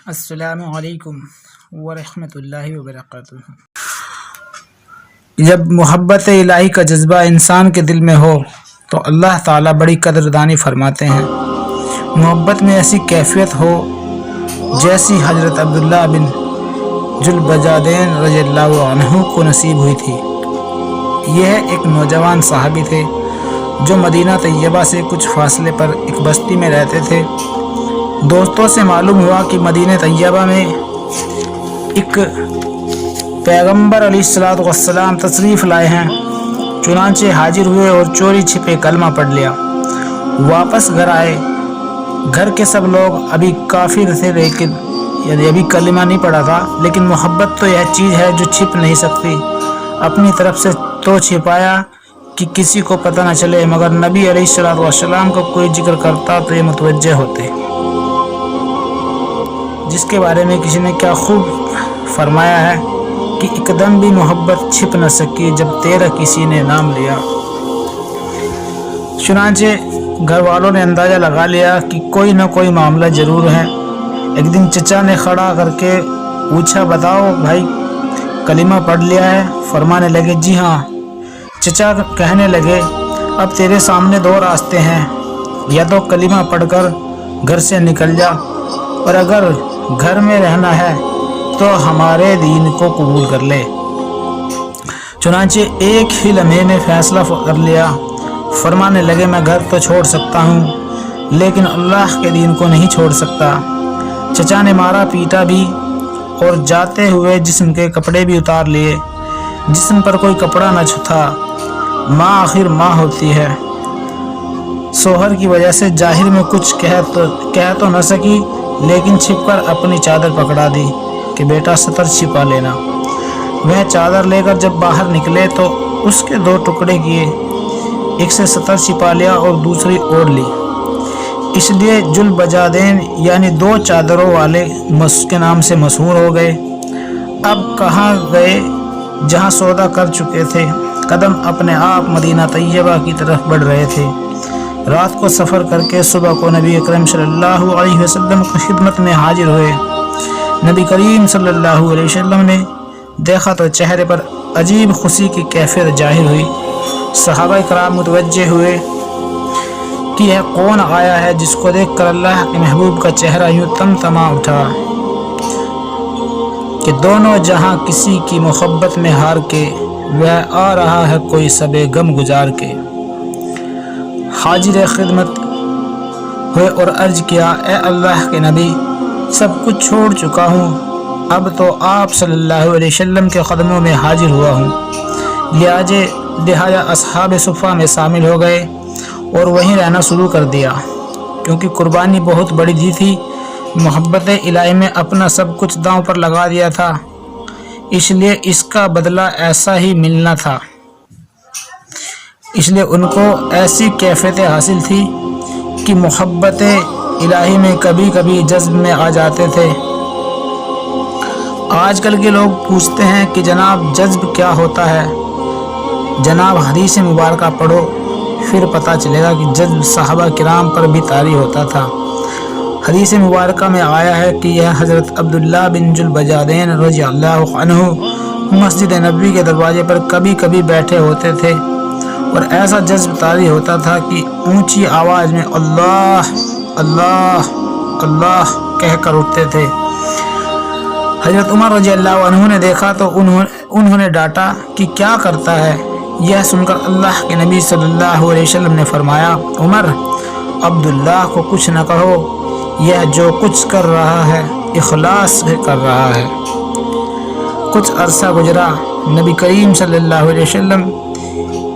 السلام علیکم ورحمۃ اللہ وبرکاتہ۔ جب محبت الہی کا جذبہ انسان کے دل میں ہو تو اللہ تعالیٰ بڑی قدردانی فرماتے ہیں۔ محبت میں ایسی کیفیت ہو جیسی حضرت عبداللہ بن ذوالبجادین رضی اللہ عنہ کو نصیب ہوئی تھی۔ یہ ایک نوجوان صحابی تھے جو مدینہ طیبہ سے کچھ فاصلے پر ایک بستی میں رہتے تھے۔ دوستوں سے معلوم ہوا کہ مدینہ طیبہ میں ایک پیغمبر علیہ الصلوۃ والسلام تشریف لائے ہیں۔ چنانچہ حاضر ہوئے اور چوری چھپے کلمہ پڑھ لیا۔ واپس گھر آئے۔ گھر کے سب لوگ ابھی کافر تھے، لیکن ابھی کلمہ نہیں پڑھا تھا، لیکن محبت تو یہ چیز ہے جو چھپ نہیں سکتی۔ اپنی طرف سے تو چھپایا کہ کسی کو پتہ نہ چلے، مگر نبی علیہ الصلوۃ والسلام کو کوئی ذکر کرتا تو یہ متوجہ ہوتے، جس کے بارے میں کسی نے کیا خوب فرمایا ہے کہ ایک دم بھی محبت چھپ نہ سکی جب تیرا کسی نے نام لیا۔ چنانچہ گھر والوں نے اندازہ لگا لیا کہ کوئی نہ کوئی معاملہ ضرور ہے۔ ایک دن چچا نے کھڑا کر کے پوچھا، بتاؤ بھائی کلمہ پڑھ لیا ہے؟ فرمانے لگے جی ہاں۔ چچا کہنے لگے اب تیرے سامنے دو راستے ہیں، یا تو کلمہ پڑھ کر گھر سے نکل جا، اور اگر گھر میں رہنا ہے تو ہمارے دین کو قبول کر لے۔ چنانچہ ایک ہی لمحے میں فیصلہ کر لیا۔ فرمانے لگے میں گھر تو چھوڑ سکتا ہوں لیکن اللہ کے دین کو نہیں چھوڑ سکتا۔ چچا نے مارا پیٹا بھی اور جاتے ہوئے جسم کے کپڑے بھی اتار لیے۔ جسم پر کوئی کپڑا نہ تھا۔ ماں آخر ماں ہوتی ہے، شوہر کی وجہ سے ظاہر میں کچھ کہہ تو نہ سکی، لیکن چھپ کر اپنی چادر پکڑا دی کہ بیٹا سطر چھپا لینا۔ وہ چادر لے کر جب باہر نکلے تو اس کے دو ٹکڑے کیے، ایک سے سطر چھپا لیا اور دوسری اوڑھ لی۔ اس لیے ذوالبجادین یعنی دو چادروں والے کے نام سے مشہور ہو گئے۔ اب کہاں گئے جہاں سودا کر چکے تھے، قدم اپنے آپ مدینہ طیبہ کی طرف بڑھ رہے تھے۔ رات کو سفر کر کے صبح کو نبی اکرم صلی اللہ علیہ وسلم کی خدمت میں حاضر ہوئے۔ نبی کریم صلی اللہ علیہ وسلم نے دیکھا تو چہرے پر عجیب خوشی کی کیفیت ظاہر ہوئی۔ صحابہ کرام متوجہ ہوئے کہ یہ کون آیا ہے جس کو دیکھ کر اللہ کے محبوب کا چہرہ یوں تمتما اٹھا کہ دونوں جہاں کسی کی محبت میں ہار کے وہ آ رہا ہے کوئی سبے غم گزار کے۔ حاضر خدمت ہوئے اور عرض کیا، اے اللہ کے نبی، سب کچھ چھوڑ چکا ہوں، اب تو آپ صلی اللہ علیہ وسلم کے قدموں میں حاضر ہوا ہوں۔ لہٰذا اصحاب صفہ میں شامل ہو گئے اور وہیں رہنا شروع کر دیا، کیونکہ قربانی بہت بڑی دی تھی۔ محبت الہی میں اپنا سب کچھ داؤں پر لگا دیا تھا، اس لیے اس کا بدلہ ایسا ہی ملنا تھا۔ اس لیے ان کو ایسی کیفیت حاصل تھی کہ محبت الہی میں کبھی کبھی جذب میں آ جاتے تھے۔ آج کل کے لوگ پوچھتے ہیں کہ جناب جذب کیا ہوتا ہے؟ جناب حدیث مبارکہ پڑھو، پھر پتہ چلے گا کہ جذب صحابہ کرام پر بھی طاری ہوتا تھا۔ حدیث مبارکہ میں آیا ہے کہ یہ حضرت عبداللہ بن ذوالبجادین رضی اللہ عنہ مسجد نبوی کے دروازے پر کبھی کبھی بیٹھے ہوتے تھے اور ایسا جذب طاری ہوتا تھا کہ اونچی آواز میں اللہ اللہ اللہ کہہ کر اٹھتے تھے۔ حضرت عمر رضی اللہ عنہ نے دیکھا تو انہوں نے ڈانٹا کہ کیا کرتا ہے؟ یہ سن کر اللہ کے نبی صلی اللہ علیہ وسلم نے فرمایا، عمر عبداللہ کو کچھ نہ کہو، یہ جو کچھ کر رہا ہے اخلاص سے کر رہا ہے۔ کچھ عرصہ گزرا، نبی کریم صلی اللہ علیہ وسلم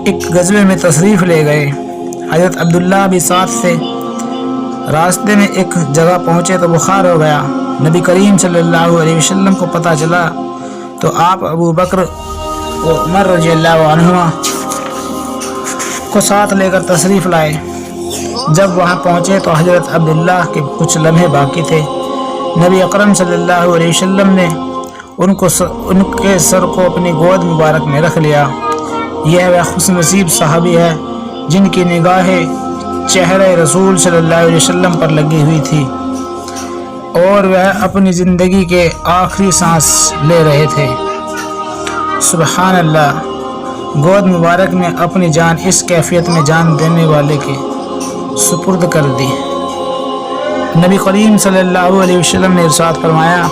ایک غزوے میں تشریف لے گئے۔ حضرت عبداللہ بھی ساتھ سے راستے میں ایک جگہ پہنچے تو بخار ہو گیا۔ نبی کریم صلی اللہ علیہ وسلم کو پتہ چلا تو آپ ابو بکر اور عمر رضی اللہ عنہما کو ساتھ لے کر تشریف لائے۔ جب وہاں پہنچے تو حضرت عبداللہ کے کچھ لمحے باقی تھے۔ نبی اکرم صلی اللہ علیہ وسلم نے ان کے سر کو اپنی گود مبارک میں رکھ لیا۔ یہ وہ خوش نصیب صحابی ہے جن کی نگاہیں چہرہ رسول صلی اللہ علیہ وسلم پر لگی ہوئی تھی۔ اور وہ اپنی زندگی کے آخری سانس لے رہے تھے۔ سبحان اللہ، گود مبارک میں اپنی جان اس کیفیت میں جان دینے والے کے سپرد کر دی۔ نبی کریم صلی اللہ علیہ وسلم نے ارشاد فرمایا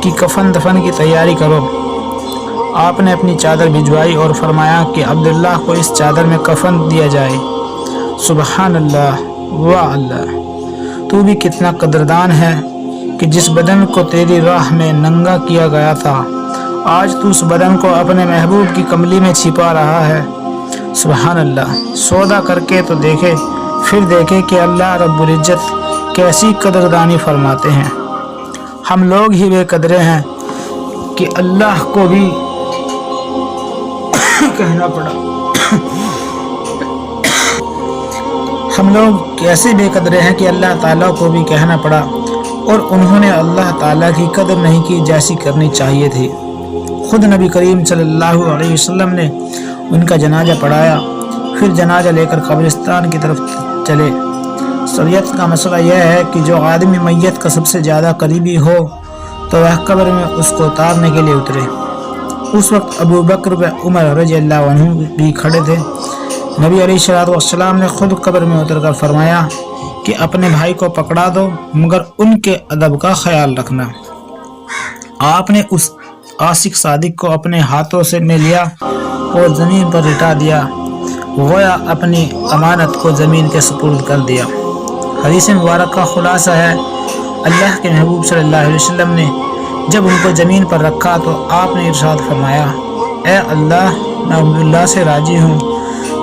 کہ کفن دفن کی تیاری کرو۔ آپ نے اپنی چادر بھجوائی اور فرمایا کہ عبداللہ کو اس چادر میں کفن دیا جائے۔ سبحان اللہ، واہ اللہ، تو بھی کتنا قدردان ہے کہ جس بدن کو تیری راہ میں ننگا کیا گیا تھا، آج تو اس بدن کو اپنے محبوب کی کملی میں چھپا رہا ہے۔ سبحان اللہ، سودا کر کے تو دیکھے، پھر دیکھے کہ اللہ رب العزت کیسی قدردانی فرماتے ہیں۔ ہم لوگ ہی بے قدرے ہیں کہ اللہ کو بھی کہنا پڑا۔ ہم لوگ کیسے بے قدرے ہیں کہ اللہ تعالیٰ کو بھی کہنا پڑا، اور انہوں نے اللہ تعالیٰ کی قدر نہیں کی جیسی کرنی چاہیے تھی۔ خود نبی کریم صلی اللہ علیہ وسلم نے ان کا جنازہ پڑھایا، پھر جنازہ لے کر قبرستان کی طرف چلے۔ شریعت کا مسئلہ یہ ہے کہ جو آدمی میت کا سب سے زیادہ قریبی ہو تو وہ قبر میں اس کو اتارنے کے لیے اترے۔ اس وقت ابو بکر و عمر رضی اللہ عنہ بھی کھڑے تھے۔ نبی علیہ السلام نے خود قبر میں اتر کر فرمایا کہ اپنے بھائی کو پکڑا دو، مگر ان کے ادب کا خیال رکھنا۔ آپ نے اس عاشق صادق کو اپنے ہاتھوں سے میں لیا اور زمین پر لٹا دیا، گویا اپنی امانت کو زمین کے سپرد کر دیا۔ حدیث مبارک کا خلاصہ ہے، اللہ کے محبوب صلی اللہ علیہ وسلم نے جب ان کو زمین پر رکھا تو آپ نے ارشاد فرمایا، اے اللہ، میں عبداللہ سے راضی ہوں،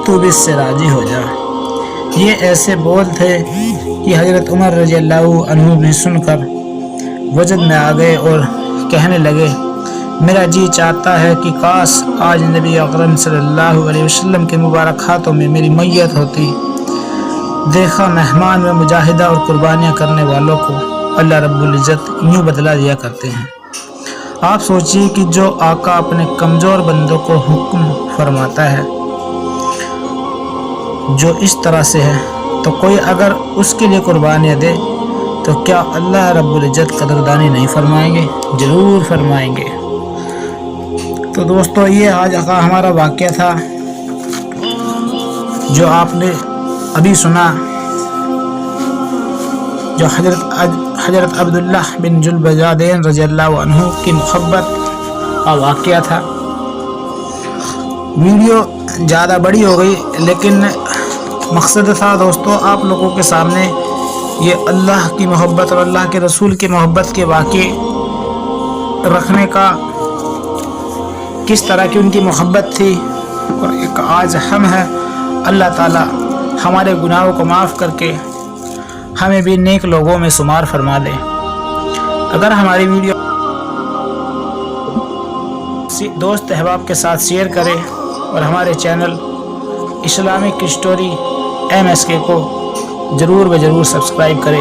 تو بھی اس سے راضی ہو جا۔ یہ ایسے بول تھے کہ حضرت عمر رضی اللہ عنہ بھی سن کر وجد میں آ گئے اور کہنے لگے، میرا جی چاہتا ہے کہ کاش آج نبی اکرم صلی اللہ علیہ وسلم کے مبارک ہاتھوں میں میری میت ہوتی۔ دیکھا مہمان و مجاہدہ اور قربانیاں کرنے والوں کو اللہ رب العزت یوں بدلا دیا کرتے ہیں۔ آپ سوچئے کہ جو آقا اپنے کمزور بندوں کو حکم فرماتا ہے جو اس طرح سے ہے، تو کوئی اگر اس کے لیے قربانیاں دے تو کیا اللہ رب العزت قدردانی نہیں فرمائیں گے؟ ضرور فرمائیں گے۔ تو دوستو، یہ آج کا ہمارا واقعہ تھا جو آپ نے ابھی سنا، جو حضرت عبداللہ بن ذوالبجادین رضی اللہ عنہ کی محبت کا واقعہ تھا۔ ویڈیو زیادہ بڑی ہو گئی، لیکن مقصد تھا دوستو آپ لوگوں کے سامنے یہ اللہ کی محبت اور اللہ کے رسول کی محبت کے واقعے رکھنے کا، کس طرح کی ان کی محبت تھی، اور ایک آج ہم ہیں۔ اللہ تعالی ہمارے گناہوں کو معاف کر کے ہمیں بھی نیک لوگوں میں شمار فرما دے۔ اگر ہماری ویڈیو دوست احباب کے ساتھ شیئر کرے اور ہمارے چینل اسلامک اسٹوری MSK کو ضرور سبسکرائب کرے۔